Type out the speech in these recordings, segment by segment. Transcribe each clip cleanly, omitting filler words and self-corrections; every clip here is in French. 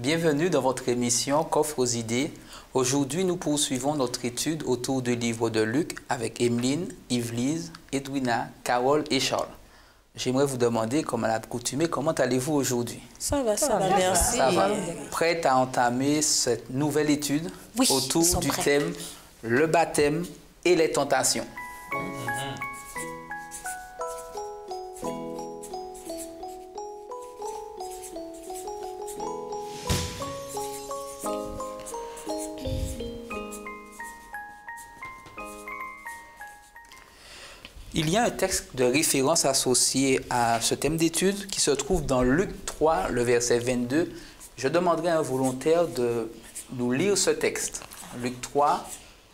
Bienvenue dans votre émission Coffre aux idées. Aujourd'hui, nous poursuivons notre étude autour du livre de Luc avec Emeline, Yvelise, Edwina, Carole et Charles. J'aimerais vous demander, comme à l'accoutumée, comment allez-vous aujourd'hui? Ça va, merci. Ça va. Prête à entamer cette nouvelle étude autour du thème le baptême et les tentations. Il y a un texte de référence associé à ce thème d'étude qui se trouve dans Luc 3, le verset 22. Je demanderai à un volontaire de nous lire ce texte. Luc 3,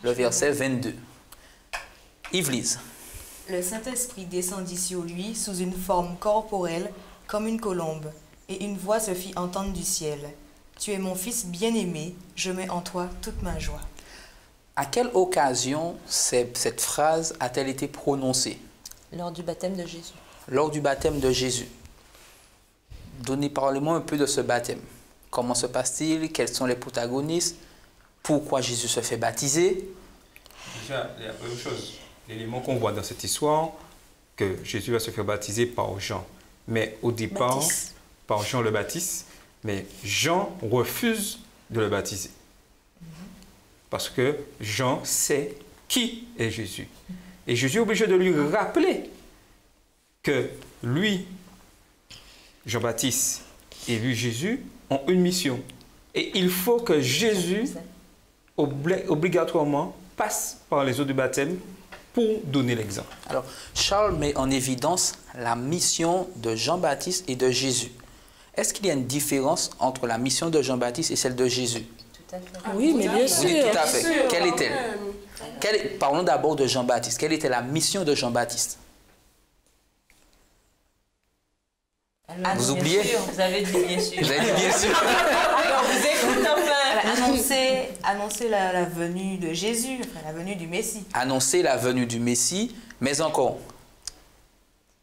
le verset 22. Yvelise. Le Saint-Esprit descendit sur lui sous une forme corporelle comme une colombe, et une voix se fit entendre du ciel. Tu es mon fils bien-aimé, je mets en toi toute ma joie. À quelle occasion cette phrase a-t-elle été prononcée? Lors du baptême de Jésus. Lors du baptême de Jésus. Parlez-moi un peu de ce baptême. Comment se passe-t-il? Quels sont les protagonistes? Pourquoi Jésus se fait baptiser? Déjà, il y a une chose. L'élément qu'on voit dans cette histoire, que Jésus va se faire baptiser par Jean. Mais au départ, par Jean le Baptiste, mais Jean refuse de le baptiser. Parce que Jean sait qui est Jésus. Et Jésus est obligé de lui rappeler que lui, Jean-Baptiste, et lui, Jésus, ont une mission. Et il faut que Jésus, obligatoirement, passe par les eaux du baptême pour donner l'exemple. Alors, Charles met en évidence la mission de Jean-Baptiste et de Jésus. Est-ce qu'il y a une différence entre la mission de Jean-Baptiste et celle de Jésus? Oui, mais bien sûr. Vous dites tout à fait. Quelle est-elle? Parlons d'abord de Jean-Baptiste. Quelle était la mission de Jean-Baptiste? Vous oubliez? Vous avez dit bien sûr. Vous avez dit bien sûr. Alors, vous écoutez enfin. Annoncer la venue de Jésus, enfin, la venue du Messie. Annoncer la venue du Messie, mais encore.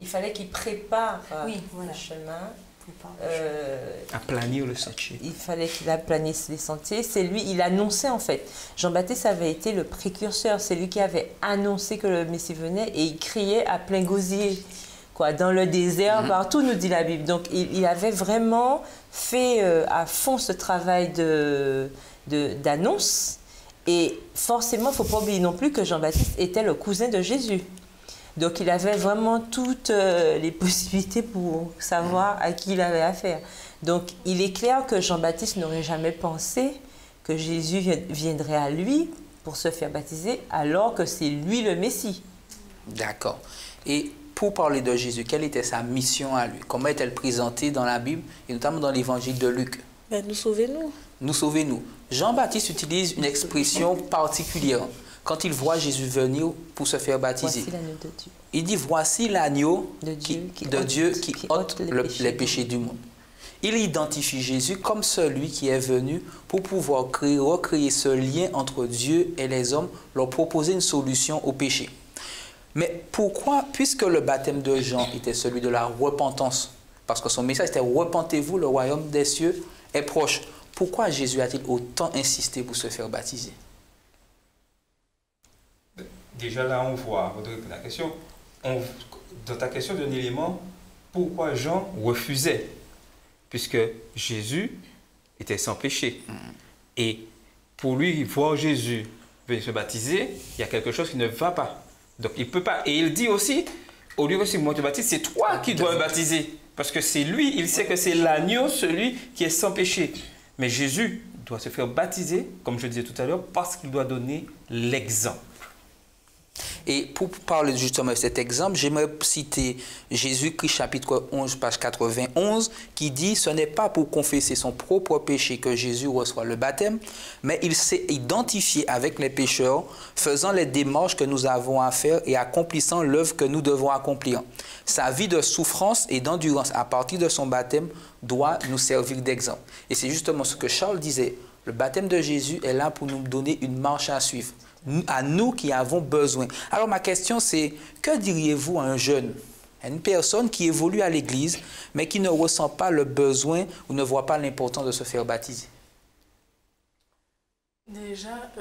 Il fallait qu'il prépare le le chemin. Aplanir le sentier. Il fallait qu'il aplanisse les sentiers. C'est lui, il annonçait en fait. Jean-Baptiste avait été le précurseur. C'est lui qui avait annoncé que le Messie venait et il criait à plein gosier. Dans le désert, partout, nous dit la Bible. Donc, il avait vraiment fait à fond ce travail d'annonce. Et forcément, il ne faut pas oublier non plus que Jean-Baptiste était le cousin de Jésus. Donc, il avait vraiment toutes les possibilités pour savoir à qui il avait affaire. Donc, il est clair que Jean-Baptiste n'aurait jamais pensé que Jésus viendrait à lui pour se faire baptiser, alors que c'est lui le Messie. D'accord. Et pour parler de Jésus, quelle était sa mission à lui? Comment est-elle présentée dans la Bible, et notamment dans l'évangile de Luc? Nous sauvez-nous. Nous sauvez-nous. Jean-Baptiste utilise une expression particulière quand il voit Jésus venir pour se faire baptiser. Voici l'agneau de Dieu. Il dit, voici l'agneau de Dieu qui ôte les péchés du monde. Il identifie Jésus comme celui qui est venu pour pouvoir recréer ce lien entre Dieu et les hommes, leur proposer une solution au péché. Mais pourquoi, puisque le baptême de Jean était celui de la repentance, parce que son message était « Repentez-vous, le royaume des cieux est proche », pourquoi Jésus a-t-il autant insisté pour se faire baptiser? Déjà là, on voit, on répondre à la question, dans ta question d'un élément, pourquoi Jean refusait? Puisque Jésus était sans péché. Et pour lui, voir Jésus venir se baptiser, il y a quelque chose qui ne va pas. Donc il ne peut pas. Et il dit aussi, au lieu de moi te baptiser, c'est toi qui dois me baptiser. Parce que c'est lui, il sait que c'est l'agneau, celui qui est sans péché. Mais Jésus doit se faire baptiser, comme je disais tout à l'heure, parce qu'il doit donner l'exemple. Et pour parler justement de cet exemple, j'aimerais citer Jésus-Christ chapitre 11, page 91, qui dit « Ce n'est pas pour confesser son propre péché que Jésus reçoit le baptême, mais il s'est identifié avec les pécheurs, faisant les démarches que nous avons à faire et accomplissant l'œuvre que nous devons accomplir. Sa vie de souffrance et d'endurance à partir de son baptême doit nous servir d'exemple. » Et c'est justement ce que Charles disait. Le baptême de Jésus est là pour nous donner une marche à suivre. À nous qui avons besoin. Alors ma question c'est, que diriez-vous à un jeune Une personne qui évolue à l'Église, mais qui ne ressent pas le besoin ou ne voit pas l'importance de se faire baptiser. Déjà,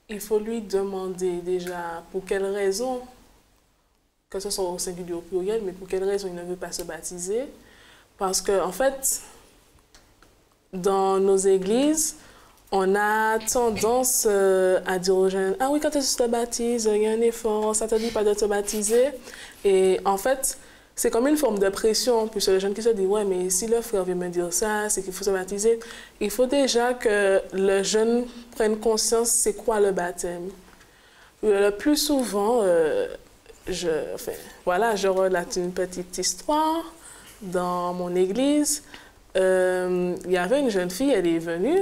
il faut lui demander déjà pour quelle raison, que ce soit au singulier ou au pluriel, mais pour quelle raison il ne veut pas se baptiser. Parce qu'en fait, dans nos églises, on a tendance à dire aux jeunes « Ah oui, quand tu te baptises, il y a un effort, ça ne te dit pas de te baptiser. » Et en fait, c'est comme une forme de pression, puisque les jeunes qui se disent « Ouais, mais si le frère vient me dire ça, c'est qu'il faut se baptiser. » Il faut déjà que le jeune prenne conscience c'est quoi le baptême. Le plus souvent, je relate une petite histoire dans mon église. Il y avait une jeune fille, elle est venue,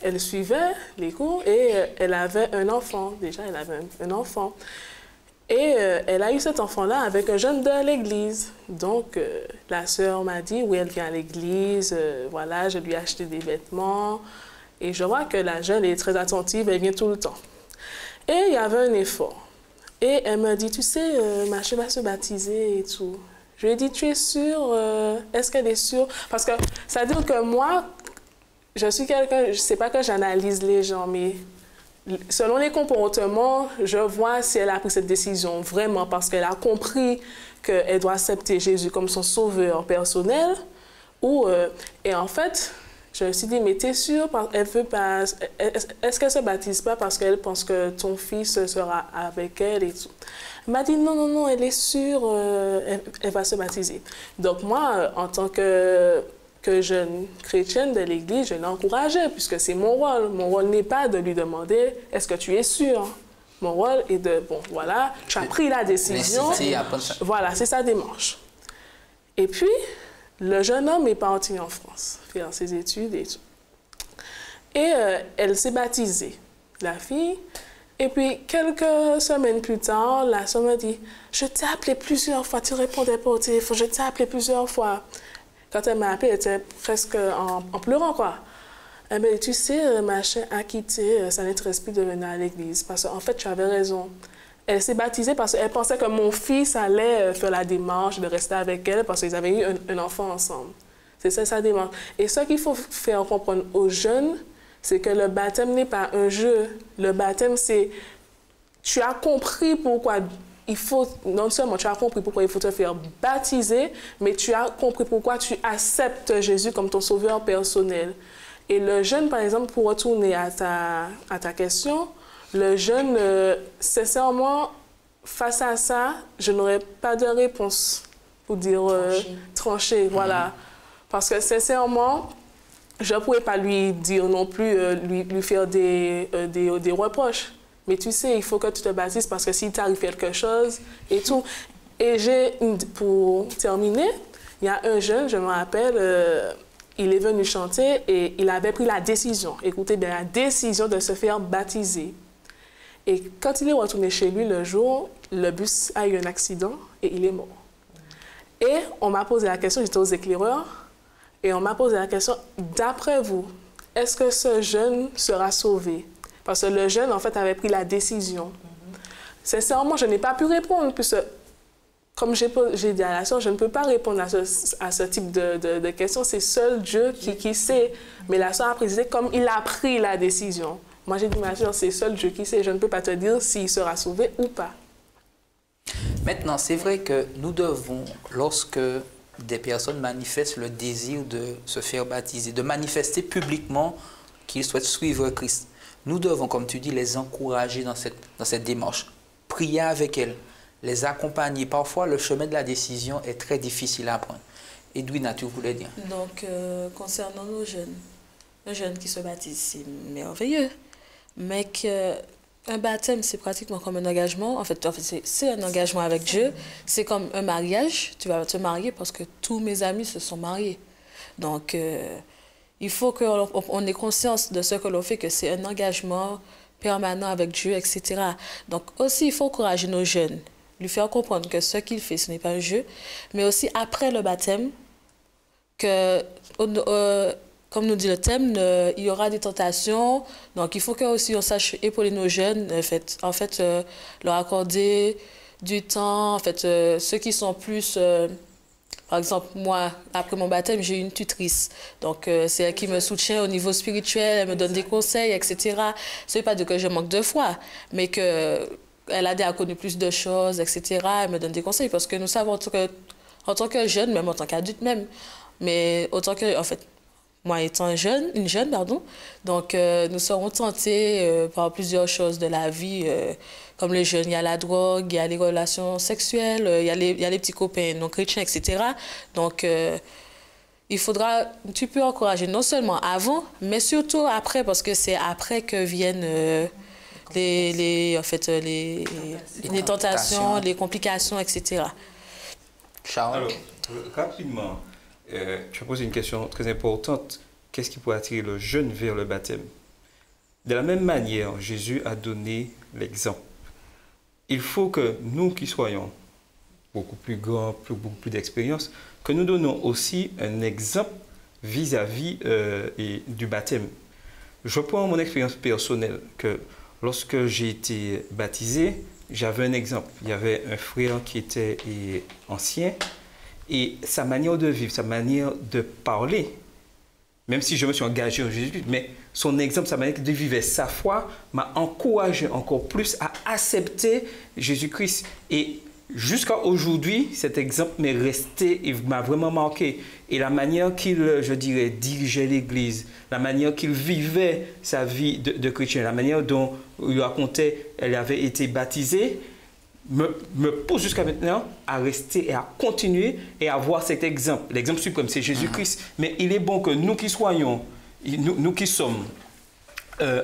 elle suivait les cours et elle avait un enfant. Déjà, elle avait un enfant. Et elle a eu cet enfant-là avec un jeune de l'église. Donc, la sœur m'a dit, oui, elle vient à l'église, voilà, je lui ai acheté des vêtements. Et je vois que la jeune est très attentive, elle vient tout le temps. Et il y avait un effort. Et elle me dit, tu sais, ma chérie va se baptiser et tout. Je lui ai dit, tu es sûre? Est-ce qu'elle est sûre? Parce que ça veut dire que moi, je suis quelqu'un, je ne sais pas que j'analyse les gens, mais selon les comportements, je vois si elle a pris cette décision vraiment parce qu'elle a compris qu'elle doit accepter Jésus comme son sauveur personnel. Et en fait, je me suis dit, mais t'es sûre? Elle veut pas, est-ce qu'elle ne se baptise pas parce qu'elle pense que ton fils sera avec elle et tout? Elle m'a dit, non, non, non, elle est sûre, elle va se baptiser. Donc moi, en tant que jeune chrétienne de l'Église, je l'ai encouragée, puisque c'est mon rôle. Mon rôle n'est pas de lui demander « Est-ce que tu es sûre ?» Mon rôle est de, bon, voilà, tu as pris la décision. Voilà, c'est sa démarche. Et puis, le jeune homme est parti en France, faire ses études et tout. Et elle s'est baptisée, la fille. Et puis, quelques semaines plus tard, la sœur me dit « Je t'ai appelé plusieurs fois, tu répondais pas au téléphone, je t'ai appelé plusieurs fois. » Quand elle m'a appelée, elle était presque en pleurant, quoi. Elle m'a dit, tu sais, ma chère a quitté, ça n'intéresse plus de venir à l'église. Parce qu'en fait, tu avais raison. Elle s'est baptisée parce qu'elle pensait que mon fils allait faire la démarche de rester avec elle parce qu'ils avaient eu un enfant ensemble. C'est ça, sa démarche. Et ce qu'il faut faire comprendre aux jeunes, c'est que le baptême n'est pas un jeu. Le baptême, c'est... Tu as compris pourquoi... non seulement tu as compris pourquoi il faut te faire baptiser, mais tu as compris pourquoi tu acceptes Jésus comme ton sauveur personnel. Et le jeune, par exemple, pour retourner à ta question, le jeune, sincèrement, face à ça, je n'aurais pas de réponse pour dire trancher, voilà. Parce que sincèrement, je ne pourrais pas lui dire non plus, lui faire des reproches. Mais tu sais, il faut que tu te baptises parce que s'il t'arrive quelque chose et tout. Et pour terminer, il y a un jeune, je me rappelle, il est venu chanter et il avait pris la décision, écoutez bien, la décision de se faire baptiser. Et quand il est retourné chez lui le jour, le bus a eu un accident et il est mort. Et on m'a posé la question, j'étais aux éclaireurs, et on m'a posé la question, d'après vous, est-ce que ce jeune sera sauvé? Parce que le jeune, en fait, avait pris la décision. Sincèrement, je n'ai pas pu répondre, puisque, comme j'ai dit à la sœur, je ne peux pas répondre à ce type de questions. C'est seul Dieu qui sait. Mais la sœur a précisé comme il a pris la décision. Moi, j'ai dit, ma sœur, c'est seul Dieu qui sait. Je ne peux pas te dire s'il sera sauvé ou pas. Maintenant, c'est vrai que nous devons, lorsque des personnes manifestent le désir de se faire baptiser, de manifester publiquement qu'ils souhaitent suivre Christ, nous devons, comme tu dis, les encourager dans cette démarche. Prier avec elles, les accompagner. Parfois, le chemin de la décision est très difficile à prendre. Edwina, tu voulais dire? Donc, concernant nos jeunes, un jeune qui se baptise, c'est merveilleux. Mais qu'un baptême, c'est pratiquement comme un engagement. En fait c'est un engagement avec Dieu. C'est comme un mariage. Tu vas te marier parce que tous mes amis se sont mariés. Donc... il faut qu'on ait conscience de ce que l'on fait, que c'est un engagement permanent avec Dieu, etc. Donc aussi, il faut encourager nos jeunes, lui faire comprendre que ce qu'il fait, ce n'est pas un jeu, mais aussi après le baptême, que, comme nous dit le thème, il y aura des tentations. Donc il faut que aussi on sache épauler nos jeunes, en fait leur accorder du temps. En fait, ceux qui sont plus... par exemple, moi, après mon baptême, j'ai eu une tutrice. Donc, c'est elle qui me soutient au niveau spirituel, elle me donne des conseils, etc. Ce n'est pas que je manque de foi, mais qu'elle a déjà connu plus de choses, etc. Elle me donne des conseils parce que nous savons en tant que jeune, même en tant qu'adulte même, mais autant que, en fait, moi étant une jeune, pardon, donc nous serons tentés par plusieurs choses de la vie. Comme les jeunes, il y a la drogue, il y a les relations sexuelles, il y a les petits copains non chrétiens, etc. Donc, il faudra un petit peu encourager, non seulement avant, mais surtout après, parce que c'est après que viennent les tentations, les complications, etc. Charles? Alors, rapidement, tu as posé une question très importante. Qu'est-ce qui pourrait attirer le jeune vers le baptême? De la même manière, Jésus a donné l'exemple. Il faut que nous qui soyons beaucoup plus grands, beaucoup plus d'expérience, que nous donnons aussi un exemple vis-à-vis du baptême. Je prends mon expérience personnelle que lorsque j'ai été baptisé, j'avais un exemple. Il y avait un frère qui était ancien et sa manière de vivre, sa manière de parler, même si je me suis engagé en Jésus, mais son exemple, sa manière de vivre, sa foi m'a encouragé encore plus à accepter Jésus-Christ. Et jusqu'à aujourd'hui, cet exemple m'est resté et m'a vraiment marqué. Et la manière qu'il, je dirais, dirigeait l'Église, la manière qu'il vivait sa vie de chrétien, la manière dont il racontait qu'elle avait été baptisée, me pousse jusqu'à maintenant à rester et à continuer et à voir cet exemple. L'exemple suprême, c'est Jésus-Christ. Mais il est bon que nous qui soyons, nous qui sommes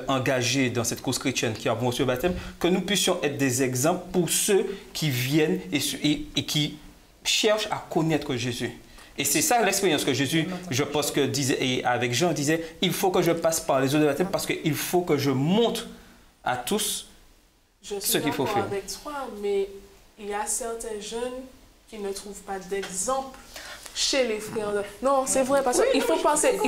engagés dans cette cause chrétienne qui avons reçu le baptême, que nous puissions être des exemples pour ceux qui viennent et qui cherchent à connaître Jésus. Et c'est ça l'expérience que Jésus, je pense que disait, et avec Jean, disait, il faut que je passe par les eaux de baptême parce qu'il faut que je montre à tous ce qu'il faut faire. Avec toi, mais il y a certains jeunes qui ne trouvent pas d'exemple chez les frères. Non, c'est vrai, parce qu'il faut penser,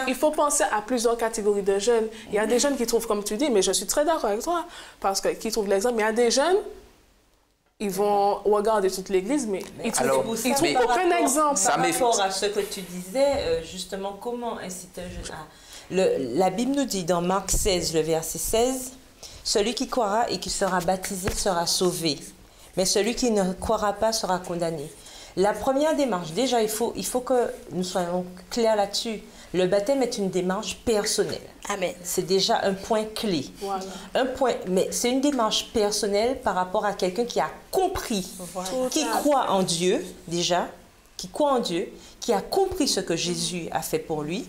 il faut penser à plusieurs catégories de jeunes. Il y a des jeunes qui trouvent, comme tu dis, mais je suis très d'accord avec toi, parce que qui trouvent l'exemple. Mais il y a des jeunes, ils vont regarder toute l'Église, mais ils ne trouvent aucun exemple. Par rapport à ce que tu disais, justement, comment inciter un jeune à... La Bible nous dit dans Marc 16, le verset 16, « Celui qui croira et qui sera baptisé sera sauvé, mais celui qui ne croira pas sera condamné. » La première démarche, déjà, il faut que nous soyons clairs là-dessus. Le baptême est une démarche personnelle. Amen. C'est déjà un point clé. Voilà. Mais c'est une démarche personnelle par rapport à quelqu'un qui a compris, qui croit en Dieu, déjà, qui croit en Dieu, qui a compris ce que Jésus a fait pour lui,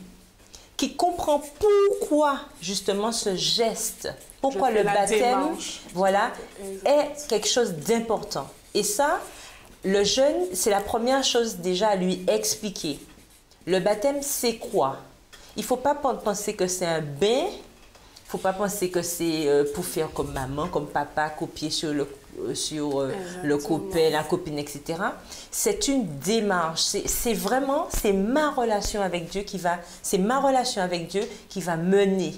qui comprend pourquoi, justement, ce geste, pourquoi le baptême, voilà, est quelque chose d'important. Et ça, le jeune, c'est la première chose déjà à lui expliquer. Le baptême, c'est quoi? Il ne faut pas penser que c'est un bain. Il ne faut pas penser que c'est pour faire comme maman, comme papa, copier sur le copain, la copine, etc. C'est une démarche. C'est ma relation avec Dieu qui va mener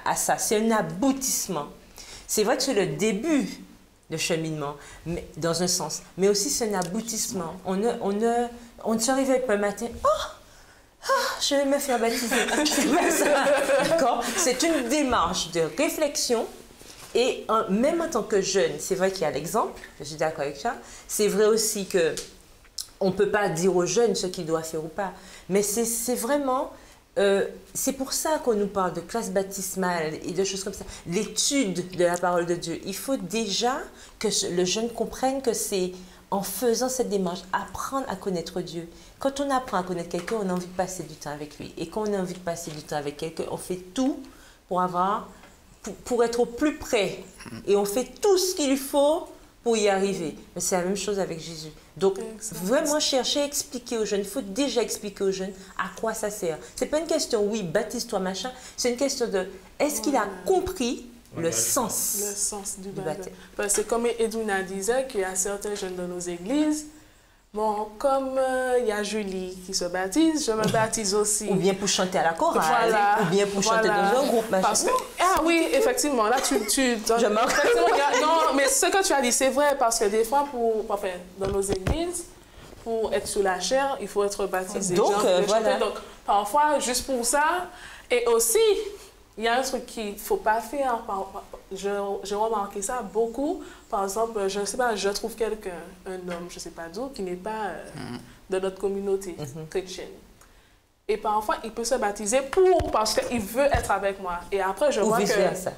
à ça. C'est un aboutissement. C'est vrai que c'est le début de cheminement, mais, dans un sens. Mais aussi, c'est un aboutissement. On ne se réveille pas le matin. Je vais me faire baptiser. C'est pas ça. D'accord? C'est une démarche de réflexion. Et même en tant que jeune, c'est vrai qu'il y a l'exemple. Je suis d'accord avec ça. C'est vrai aussi que on ne peut pas dire aux jeunes ce qu'ils doivent faire ou pas. Mais c'est vraiment... c'est pour ça qu'on nous parle de classe baptismale et de choses comme ça. L'étude de la parole de Dieu. Il faut déjà que le jeune comprenne que c'est en faisant cette démarche, apprendre à connaître Dieu. Quand on apprend à connaître quelqu'un, on a envie de passer du temps avec lui. Et quand on a envie de passer du temps avec quelqu'un, on fait tout pour être au plus près. Et on fait tout ce qu'il faut pour y arriver. Mais c'est la même chose avec Jésus. Donc, vraiment chercher à expliquer aux jeunes. Il faut déjà expliquer aux jeunes à quoi ça sert. Ce n'est pas une question, oui, baptise-toi, machin. C'est une question de, est-ce qu'il a compris le sens du baptême. Parce que comme Edwina disait, qu'il y a certains jeunes dans nos églises, Bon, comme il y a Julie qui se baptise, je me baptise aussi. Ou bien pour chanter à la chorale, Voilà. ou bien pour chanter dans un groupe. Parce que, ah oui, effectivement, là Je marque. Non, mais ce que tu as dit, c'est vrai, parce que des fois, dans nos églises, pour être sous la chair, il faut être baptisé. Donc, voilà. Donc, parfois, juste pour ça, et aussi, il y a un truc qu'il ne faut pas faire. J'ai remarqué ça beaucoup. Par exemple, je ne sais pas, je trouve quelqu'un, un homme, je ne sais pas d'où, qui n'est pas de notre communauté chrétienne. Et parfois, il peut se baptiser parce qu'il veut être avec moi. Et après, je vois que... vice-versa.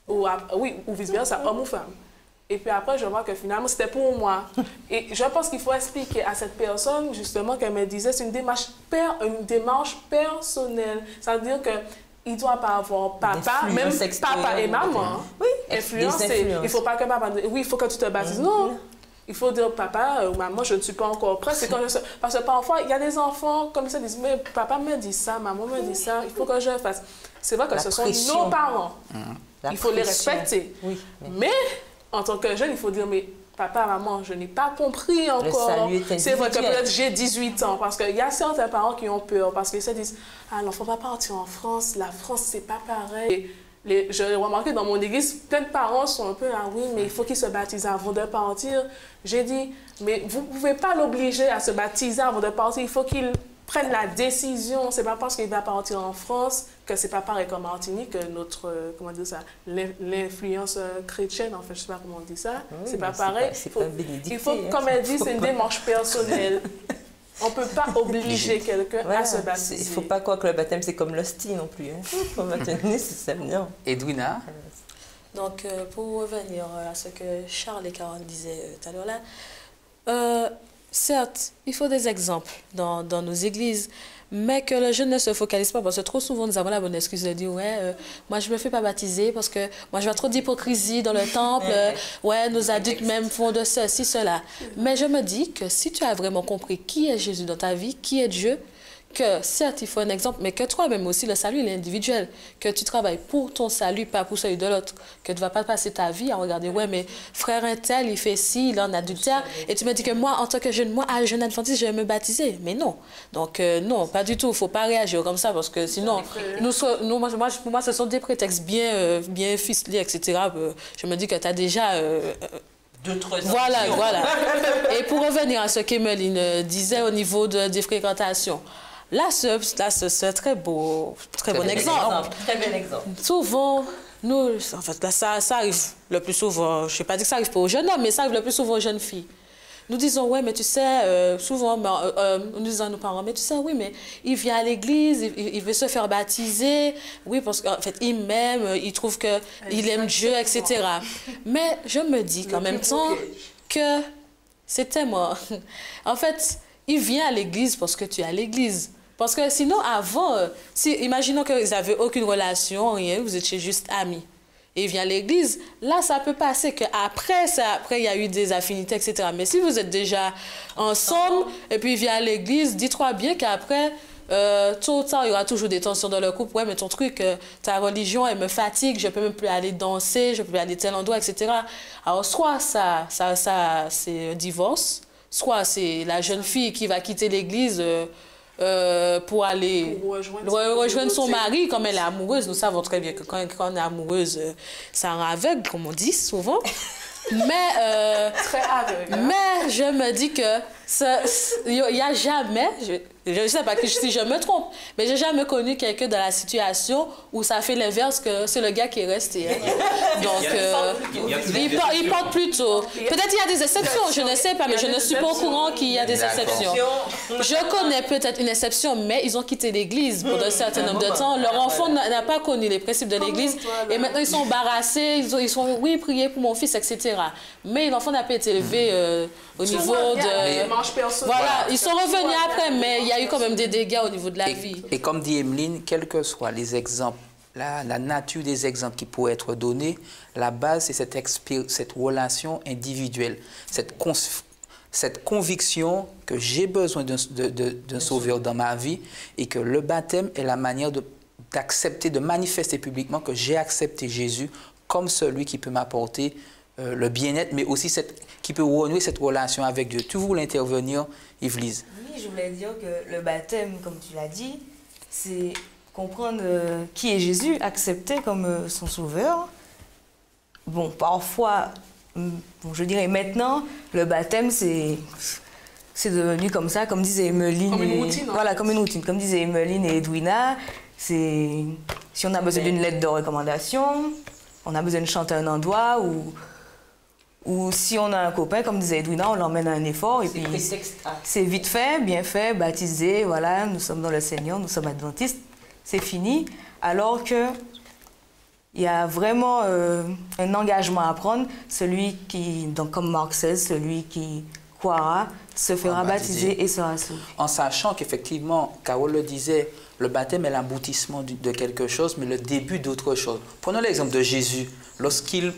Oui, ou vice-versa, homme ou femme. Et puis après, je vois que finalement, c'était pour moi. Et je pense qu'il faut expliquer à cette personne, justement, qu'elle me disait, c'est une démarche personnelle. C'est-à-dire que il ne doit pas avoir papa, même papa et maman. Oui, influencer. Il ne faut pas que papa dise, oui, il faut que tu te baptises. Non, il faut dire papa ou maman, je ne suis pas encore prête. Parce que parfois, il y a des enfants comme ça, disent, mais papa me dit ça, maman me dit ça, il faut que je fasse. C'est vrai que ce sont nos parents. Il faut les respecter. Oui, mais en tant que jeune, il faut dire, mais papa, maman, je n'ai pas compris encore. C'est vrai que peut-être j'ai 18 ans, parce qu'il y a certains parents qui ont peur, parce qu'ils se disent, ah, l'enfant va partir en France, la France, c'est pas pareil. J'ai remarqué dans mon église, plein de parents sont un peu, ah oui, mais il faut qu'il se baptise avant de partir. J'ai dit, mais vous ne pouvez pas l'obliger à se baptiser avant de partir, il faut qu'il prenne la décision. C'est pas parce qu'il va partir en France que c'est pas pareil comme Martinique, que notre, comment dire ça, l'influence chrétienne, en fait, je sais pas comment on dit ça, oui, c'est pas pareil. Il faut, comme elle dit, c'est une démarche personnelle. On ne peut pas obliger quelqu'un à se baptiser. Il ne faut pas croire que le baptême, c'est comme l'hostie non plus. Il faut maintenir nécessairement. Edwina? Donc, pour revenir à ce que Charles et Caroline disaient tout à l'heure là, certes, il faut des exemples dans nos églises, mais que le jeune ne se focalise pas, parce que trop souvent, nous avons la bonne excuse de dire, ouais, moi, je ne me fais pas baptiser parce que moi, je vois trop d'hypocrisie dans le temple, ouais, nos adultes même font de ceci, cela. Mais je me dis que si tu as vraiment compris qui est Jésus dans ta vie, qui est Dieu, que certes, il faut un exemple, mais que toi-même aussi, le salut, il est individuel. Que tu travailles pour ton salut, pas pour celui de l'autre. Que tu ne vas pas passer ta vie à regarder, ouais, mais frère un tel, il fait ci, il est en adultère. Et tu me dis que moi, en tant que jeune, moi, à jeune adventiste, je vais me baptiser. Mais non. Donc, non, pas du tout. Il ne faut pas réagir comme ça, parce que sinon, pour moi, ce sont des prétextes bien ficelés, etc. Je me dis que tu as déjà... Voilà. Et pour revenir à ce qu'Emeline disait au niveau des fréquentations, là, c'est un très bon exemple. Très bel exemple. Souvent, nous, en fait, là, ça arrive le plus souvent, je ne sais pas dire que ça arrive pas aux jeunes hommes, mais ça arrive le plus souvent aux jeunes filles. Nous disons, ouais, mais tu sais, souvent, nous disons à nos parents, mais tu sais, oui, mais il vient à l'église, il veut se faire baptiser, oui, parce qu'en fait, il m'aime, il trouve qu'il aime Dieu, etc. Mais je me dis qu'en même temps que c'était moi. En fait, il vient à l'église parce que tu es à l'église. Parce que sinon, avant, imaginons qu'ils n'avaient aucune relation, rien, vous étiez juste amis. Et il vient à l'église, là, ça peut passer qu'après, il y a eu des affinités, etc. Mais si vous êtes déjà ensemble, et puis il vient à l'église, dis-toi bien qu'après, tôt ou tard, il y aura toujours des tensions dans le couple. Ouais, mais ton truc, ta religion, elle me fatigue, je ne peux même plus aller danser, je ne peux plus aller à tel endroit, etc. Alors, soit ça c'est un divorce, soit c'est la jeune fille qui va quitter l'église pour aller rejoindre son mari, comme elle est amoureuse. Nous savons très bien que quand on est amoureuse, ça rend aveugle, comme on dit souvent. Mais, très aveugle. Mais je me dis que il n'y a jamais, je ne sais pas si je me trompe, mais je n'ai jamais connu quelqu'un dans la situation où ça fait l'inverse, que c'est le gars qui est resté. Hein. Donc, il porte plutôt. Peut-être qu'il y a des exceptions, je ne sais pas, mais je ne suis pas au courant qu'il y a des exceptions. Je connais peut-être une exception, mais ils ont quitté l'église pour un certain nombre de temps. Leur enfant n'a pas connu les principes de l'église et maintenant ils sont embarrassés, ils sont, oui, priez pour mon fils, etc. Mais l'enfant n'a pas été élevé au niveau de... Voilà, ils sont revenus après, mais il y a eu quand même des dégâts au niveau de la vie. Et comme dit Emeline, quels que soient les exemples, la nature des exemples qui pourraient être donnés, la base, c'est cette relation individuelle, cette conviction que j'ai besoin d'un sauveur dans ma vie et que le baptême est la manière d'accepter, de manifester publiquement que j'ai accepté Jésus comme celui qui peut m'apporter le bien-être, mais aussi qui peut renouer cette relation avec Dieu. Tu voulais intervenir, Yvelise? Oui, je voulais dire que le baptême, comme tu l'as dit, c'est comprendre qui est Jésus, accepter comme son sauveur. Bon, parfois, bon, je dirais maintenant, le baptême, c'est devenu comme ça, comme disait Emeline. Comme une routine. Voilà, comme une routine. Comme disaient Emeline et Edwina, si on a besoin d'une lettre de recommandation, on a besoin de chanter un endroit, ou si on a un copain, comme disait Edwina, on l'emmène à un effort, et puis c'est vite fait, bien fait, baptisé, voilà, nous sommes dans le Seigneur, nous sommes adventistes, c'est fini. Alors que il y a vraiment un engagement à prendre. Celui qui, donc comme Marc 16, celui qui croira se fera baptiser et sera sauvé. En sachant qu'effectivement, Carole le disait, le baptême est l'aboutissement de quelque chose, mais le début d'autre chose. Prenons l'exemple de Jésus. Lorsqu'il,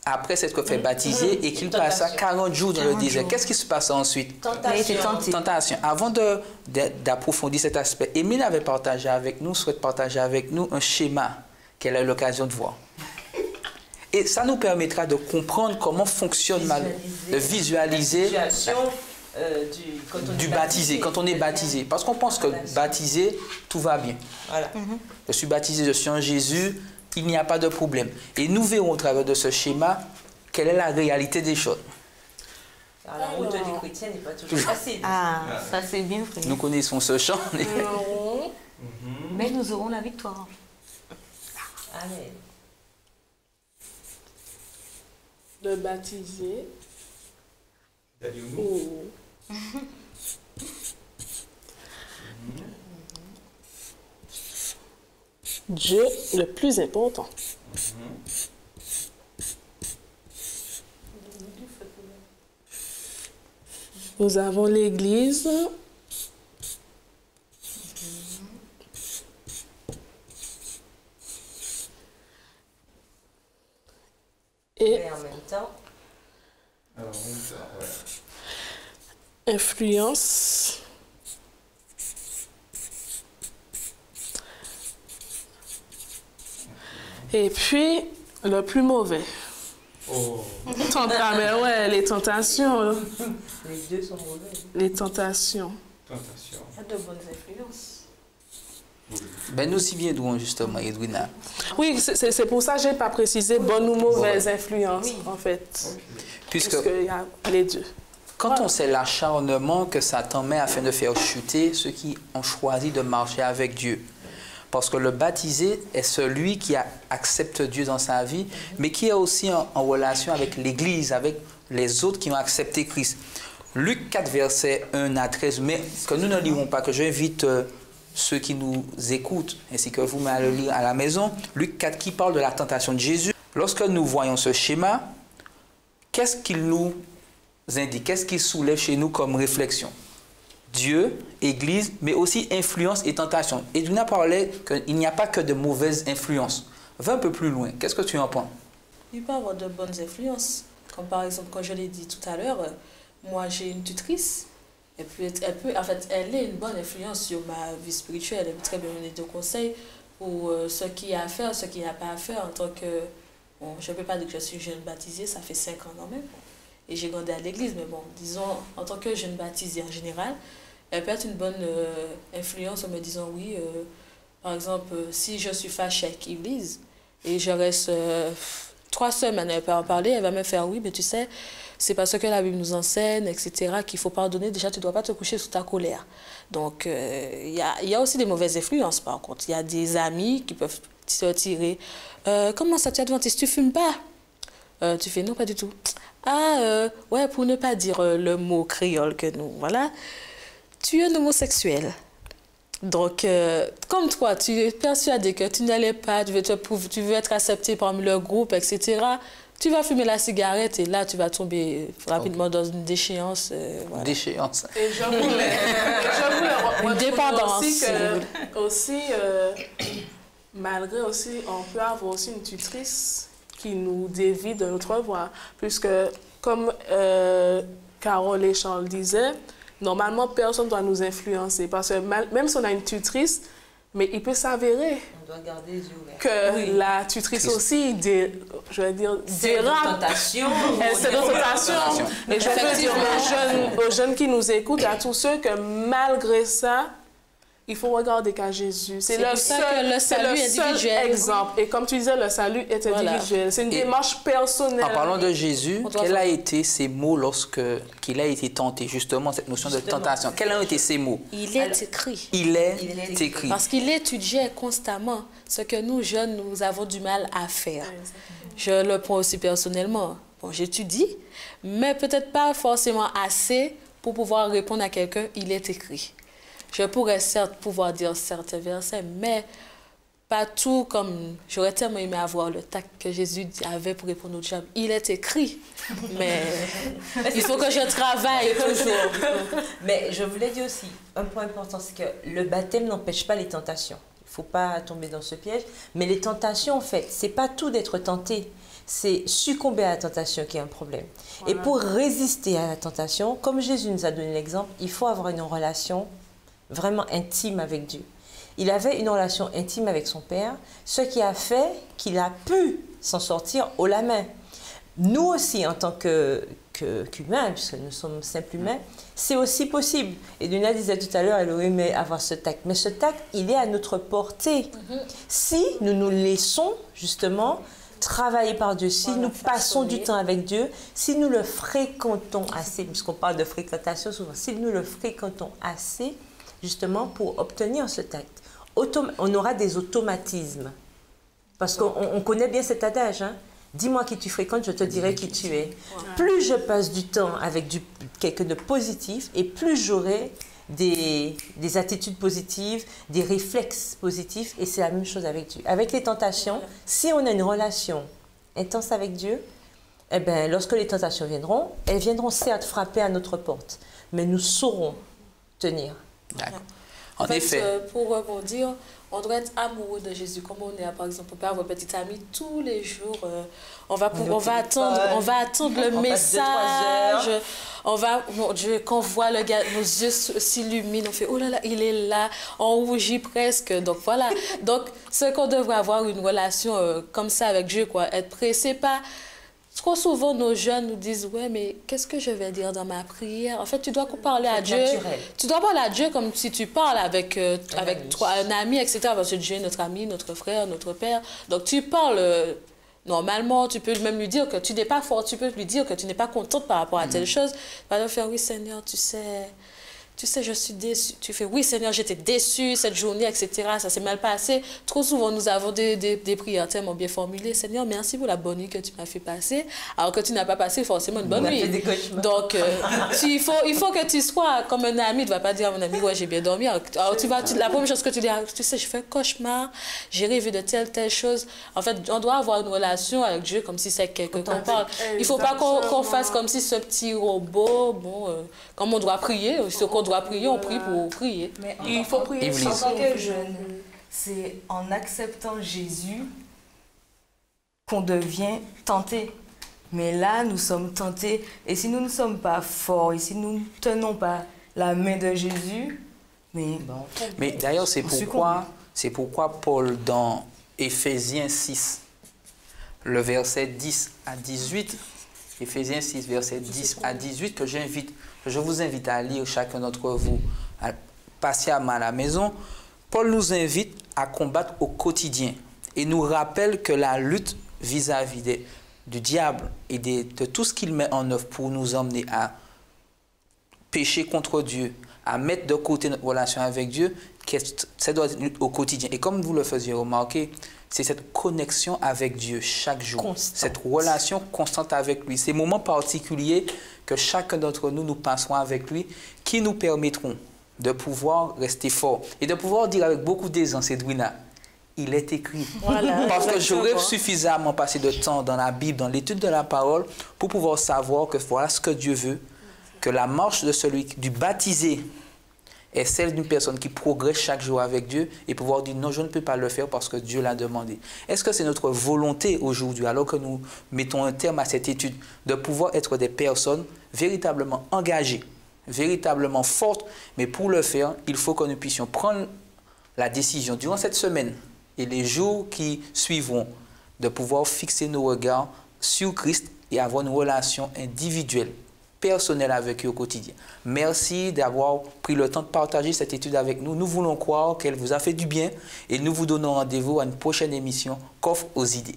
après s'être fait baptiser et qu'il passa 40 jours dans le désert, qu'est-ce qui se passe ensuite? Tentation. Avant d'approfondir cet aspect, Émile avait partagé avec nous, souhaite partager avec nous un schéma qu'elle a eu l'occasion de voir. Et ça nous permettra de comprendre comment fonctionne, de visualiser du baptisé, quand on est baptisé. Parce qu'on pense que baptisé, tout va bien. Voilà. Je suis baptisé, je suis en Jésus, il n'y a pas de problème. Et nous verrons au travers de ce schéma quelle est la réalité des choses. Alors, la route du chrétien n'est pas toujours facile. Ah, ça c'est bien vrai. Nous connaissons ce chant. Mais nous aurons la victoire. Amen. De baptiser. Dieu le plus important. Nous avons l'Église. Et en même temps, influence. Et puis, le plus mauvais. Oh. Mais ouais, les tentations. les deux sont mauvais. Les tentations. Tentation. Il y a de bonnes influences. Ben nous y viendrons justement, Edwina. Oui, c'est pour ça que je n'ai pas précisé bonne ou mauvaise influence, en fait. Puisqu'il y a les deux. Quand on sait l'acharnement que Satan met afin de faire chuter ceux qui ont choisi de marcher avec Dieu. Parce que le baptisé est celui qui accepte Dieu dans sa vie, mais qui est aussi en relation avec l'Église, avec les autres qui ont accepté Christ. Luc 4, versets 1 à 13, mais que nous ne lirons pas, que j'invite ceux qui nous écoutent, ainsi que vous à le lire à la maison. Luc 4 qui parle de la tentation de Jésus. Lorsque nous voyons ce schéma, qu'est-ce qu'il nous indique? Qu'est-ce qu'il soulève chez nous comme réflexion? Dieu, Église, mais aussi influence et tentation. Et Edwina parlait qu'il n'y a pas que de mauvaises influences. Va un peu plus loin. Qu'est-ce que tu en penses? Il peut y avoir de bonnes influences. Comme par exemple, quand je l'ai dit tout à l'heure, moi j'ai une tutrice. En fait, elle est une bonne influence sur ma vie spirituelle. Elle peut très bien donner des conseils pour ce qu'il y a à faire, ce qu'il n'y a pas à faire en tant que... Bon, je ne peux pas dire que je suis jeune baptisée, ça fait 5 ans quand même. Et j'ai grandi à l'église, mais bon, disons, en tant que jeune baptisée en général, elle peut être une bonne influence en me disant oui, par exemple, si je suis fâchée avec l'église et je reste 3 semaines, elle peut en parler, elle va me faire oui, mais tu sais, c'est parce que la Bible nous enseigne, etc., qu'il faut pardonner. Déjà, tu ne dois pas te coucher sous ta colère. Donc, il y a aussi des mauvaises influences, par contre. Il y a des amis qui peuvent se tirer. Comment ça, tu es adventiste, tu fumes pas? Tu fais non, pas du tout. Ah, ouais, pour ne pas dire le mot créole que nous, voilà. Tu es un homosexuel. Donc, comme toi, tu es persuadé que tu n'allais pas, tu veux être accepté parmi le groupe, etc., tu vas fumer la cigarette et là, tu vas tomber rapidement dans une déchéance. Voilà. Déchéance. Et je voulais une dépendance. Aussi, malgré aussi, on peut avoir aussi une tutrice qui nous dévie de notre voie. Puisque, comme Carole et Charles disaient, normalement, personne ne doit nous influencer. Parce que même si on a une tutrice, Mais il peut s'avérer On doit garder les yeux ouverts. que la tutrice aussi, je vais dire, C'est une dérape. tentation. C'est une tentation. Et je veux dire aux jeunes qui nous écoutent, à tous ceux que malgré ça, il faut regarder qu'à Jésus. C'est le pour ça que le salut seul individuel. exemple. Et comme tu disais, le salut est individuel. C'est une démarche personnelle. En parlant de Jésus, quels ont été ses mots qu'il a été tenté, justement, cette notion de tentation? Quels ont été ses mots? Il est écrit. Il est écrit. Parce qu'il étudiait constamment ce que nous, jeunes, nous avons du mal à faire. Je le prends aussi personnellement. Bon, j'étudie, mais peut-être pas forcément assez pour pouvoir répondre à quelqu'un, il est écrit. Je pourrais certes pouvoir dire certains versets, mais pas tout comme... J'aurais tellement aimé avoir le tact que Jésus avait pour répondre au diable. Il est écrit, mais il faut que je travaille toujours. Mais je voulais dire aussi, un point important, c'est que le baptême n'empêche pas les tentations. Il ne faut pas tomber dans ce piège. Mais les tentations, en fait, ce n'est pas tout d'être tenté. C'est succomber à la tentation qui est un problème. Voilà. Et pour résister à la tentation, comme Jésus nous a donné l'exemple, il faut avoir une relation vraiment intime avec Dieu. Il avait une relation intime avec son Père, ce qui a fait qu'il a pu s'en sortir haut la main. Nous aussi, en tant qu'humains, puisque nous sommes simples humains, c'est aussi possible. Et Dunia disait tout à l'heure, elle aurait aimé avoir ce tact. Mais ce tact, il est à notre portée. Si nous nous laissons, justement, travailler par Dieu, si nous passons du temps avec Dieu, si nous le fréquentons assez, puisqu'on parle de fréquentation souvent, si nous le fréquentons assez, justement, pour obtenir ce tact. On aura des automatismes. Parce qu'on connaît bien cet adage. Hein? Dis-moi qui tu fréquentes, je te dirai qui tu es. Plus je passe du temps avec quelqu'un de positif, et plus j'aurai des attitudes positives, des réflexes positifs. Et c'est la même chose avec Dieu. Avec les tentations, si on a une relation intense avec Dieu, eh bien, lorsque les tentations viendront, elles viendront certes frapper à notre porte. Mais nous saurons tenir. D'accord. En fait, pour rebondir, on doit être amoureux de Jésus. Comme on est, par exemple, on peut avoir un petit ami tous les jours. On va attendre le message. Mon Dieu, quand on voit le gars, nos yeux s'illuminent, on fait oh là là, il est là, on rougit presque. Donc voilà. Donc, c'est qu'on devrait avoir une relation comme ça avec Dieu, quoi. Être pressé, pas. Trop souvent, nos jeunes nous disent « Ouais, mais qu'est-ce que je vais dire dans ma prière ?» En fait, tu dois parler à Dieu. Tu dois parler à Dieu comme si tu parles avec toi, un ami, etc. Parce que Dieu est notre ami, notre frère, notre père. Donc, tu parles normalement. Tu peux même lui dire que tu n'es pas fort. Tu peux lui dire que tu n'es pas contente par rapport à telle chose. Tu vas faire « Oui, Seigneur, tu sais, je suis déçue. » Tu fais « Oui, Seigneur, j'étais déçue cette journée, etc. Ça s'est mal passé. » Trop souvent, nous avons des prières tellement bien formulées. « Seigneur, merci pour la bonne nuit que tu m'as fait passer. » Alors que tu n'as pas passé forcément une bonne nuit. Donc, il faut que tu sois comme un ami. Tu ne vas pas dire à mon ami « Ouais, j'ai bien dormi. » Alors, la première chose que tu dis, tu sais, je fais un cauchemar. J'ai rêvé de telle chose. En fait, on doit avoir une relation avec Dieu comme si c'est quelqu'un qu'on parle. Il ne faut pas qu'on fasse comme si ce petit robot, comme on doit prier, qu'on doit prier, on prie pour prier. Mais il faut prier. En tant que jeune, c'est en acceptant Jésus qu'on devient tenté. Mais là, nous sommes tentés. Et si nous ne sommes pas forts, et si nous ne tenons pas la main de Jésus, mais d'ailleurs, c'est pourquoi Paul, dans Éphésiens 6, le verset 10 à 18, Éphésiens 6, verset 10 à 18, que je vous invite à lire chacun d'entre vous, à patiemment à la maison. Paul nous invite à combattre au quotidien et nous rappelle que la lutte vis-à-vis du diable et de tout ce qu'il met en œuvre pour nous emmener à pécher contre Dieu, à mettre de côté notre relation avec Dieu, ça doit être une lutte au quotidien. Et comme vous le faisiez remarquer, c'est cette connexion avec Dieu chaque jour, cette relation constante avec lui, ces moments particuliers que chacun d'entre nous passerons avec lui, qui nous permettront de pouvoir rester forts et de pouvoir dire avec beaucoup d'aisance, Edwina, il est écrit. Voilà, parce que j'aurais suffisamment passé de temps dans la Bible, dans l'étude de la parole, pour pouvoir savoir que voilà ce que Dieu veut, que la marche de celui du baptisé est celle d'une personne qui progresse chaque jour avec Dieu et pouvoir dire non, je ne peux pas le faire parce que Dieu l'a demandé. Est-ce que c'est notre volonté aujourd'hui, alors que nous mettons un terme à cette étude, de pouvoir être des personnes véritablement engagées, véritablement fortes, mais pour le faire, il faut que nous puissions prendre la décision durant cette semaine et les jours qui suivront de pouvoir fixer nos regards sur Christ et avoir une relation individuelle, personnelle avec eux au quotidien. Merci d'avoir pris le temps de partager cette étude avec nous. Nous voulons croire qu'elle vous a fait du bien et nous vous donnons rendez-vous à une prochaine émission Coffre aux idées.